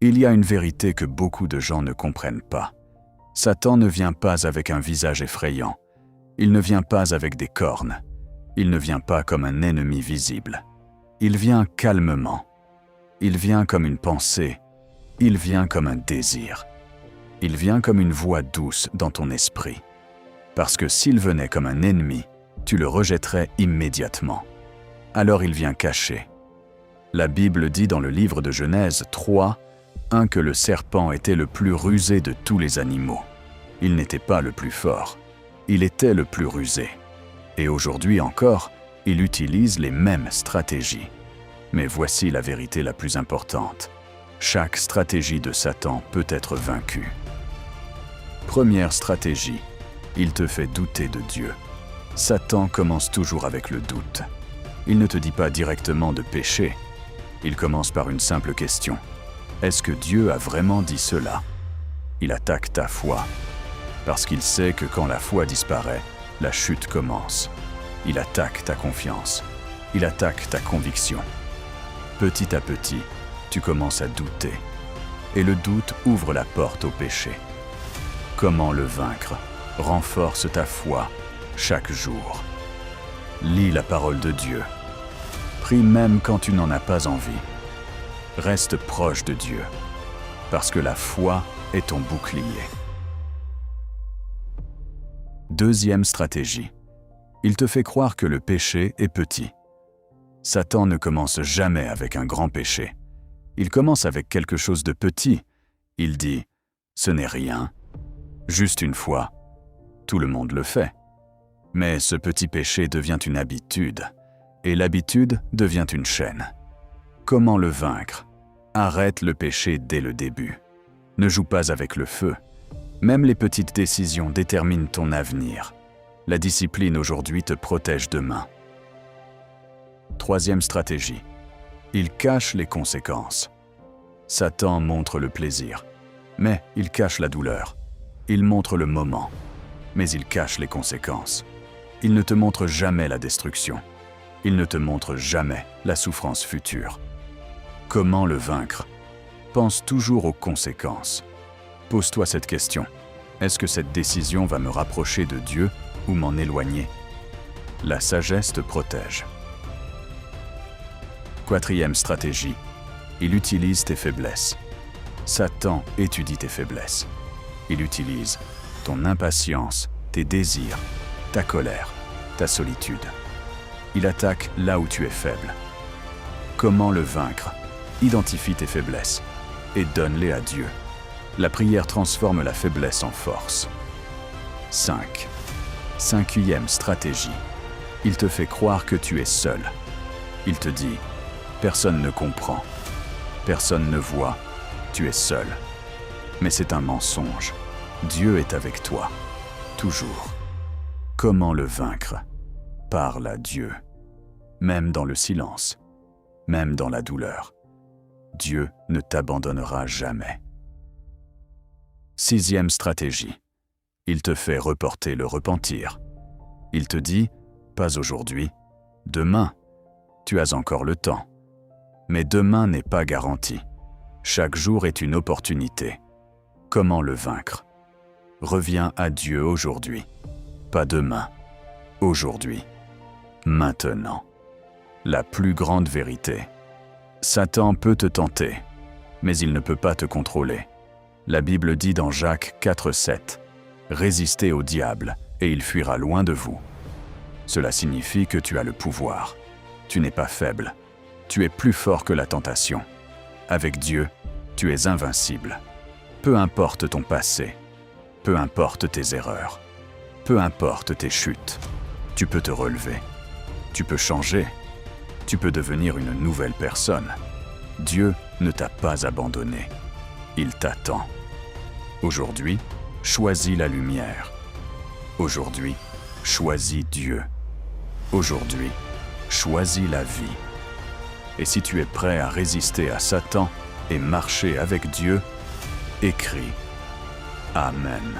Il y a une vérité que beaucoup de gens ne comprennent pas. Satan ne vient pas avec un visage effrayant. Il ne vient pas avec des cornes. Il ne vient pas comme un ennemi visible. Il vient calmement. Il vient comme une pensée. Il vient comme un désir. Il vient comme une voix douce dans ton esprit. Parce que s'il venait comme un ennemi, tu le rejetterais immédiatement. Alors il vient caché. La Bible dit dans le livre de Genèse 3, que le serpent était le plus rusé de tous les animaux. Il n'était pas le plus fort. Il était le plus rusé. Et aujourd'hui encore, il utilise les mêmes stratégies. Mais voici la vérité la plus importante. Chaque stratégie de Satan peut être vaincue. Première stratégie, il te fait douter de Dieu. Satan commence toujours avec le doute. Il ne te dit pas directement de pécher. Il commence par une simple question. Est-ce que Dieu a vraiment dit cela? Il attaque ta foi. Parce qu'il sait que quand la foi disparaît, la chute commence. Il attaque ta confiance. Il attaque ta conviction. Petit à petit, tu commences à douter. Et le doute ouvre la porte au péché. Comment le vaincre? Renforce ta foi chaque jour. Lis la parole de Dieu. Prie même quand tu n'en as pas envie. Reste proche de Dieu, parce que la foi est ton bouclier. Deuxième stratégie. Il te fait croire que le péché est petit. Satan ne commence jamais avec un grand péché. Il commence avec quelque chose de petit. Il dit « ce n'est rien, juste une fois, tout le monde le fait ». Mais ce petit péché devient une habitude, et l'habitude devient une chaîne. Comment le vaincre? Arrête le péché dès le début. Ne joue pas avec le feu. Même les petites décisions déterminent ton avenir. La discipline aujourd'hui te protège demain. Troisième stratégie. Il cache les conséquences. Satan montre le plaisir, mais il cache la douleur. Il montre le moment, mais il cache les conséquences. Il ne te montre jamais la destruction. Il ne te montre jamais la souffrance future. Comment le vaincre? Pense toujours aux conséquences. Pose-toi cette question. Est-ce que cette décision va me rapprocher de Dieu ou m'en éloigner? La sagesse te protège. Quatrième stratégie. Il utilise tes faiblesses. Satan étudie tes faiblesses. Il utilise ton impatience, tes désirs, ta colère, ta solitude. Il attaque là où tu es faible. Comment le vaincre? Identifie tes faiblesses et donne-les à Dieu. La prière transforme la faiblesse en force. 5. Cinquième stratégie. Il te fait croire que tu es seul. Il te dit « personne ne comprend, personne ne voit, tu es seul ». Mais c'est un mensonge. Dieu est avec toi, toujours. Comment le vaincre? Parle à Dieu, même dans le silence, même dans la douleur. Dieu ne t'abandonnera jamais. Sixième stratégie. Il te fait reporter le repentir. Il te dit « pas aujourd'hui, demain, tu as encore le temps ». Mais demain n'est pas garanti. Chaque jour est une opportunité. Comment le vaincre? Reviens à Dieu aujourd'hui. Pas demain, aujourd'hui, maintenant. La plus grande vérité. Satan peut te tenter, mais il ne peut pas te contrôler. La Bible dit dans Jacques 4,7 « Résistez au diable, et il fuira loin de vous ». Cela signifie que tu as le pouvoir. Tu n'es pas faible. Tu es plus fort que la tentation. Avec Dieu, tu es invincible. Peu importe ton passé, peu importe tes erreurs, peu importe tes chutes, tu peux te relever. Tu peux changer. Tu peux devenir une nouvelle personne. Dieu ne t'a pas abandonné. Il t'attend. Aujourd'hui, choisis la lumière. Aujourd'hui, choisis Dieu. Aujourd'hui, choisis la vie. Et si tu es prêt à résister à Satan et marcher avec Dieu, écris Amen.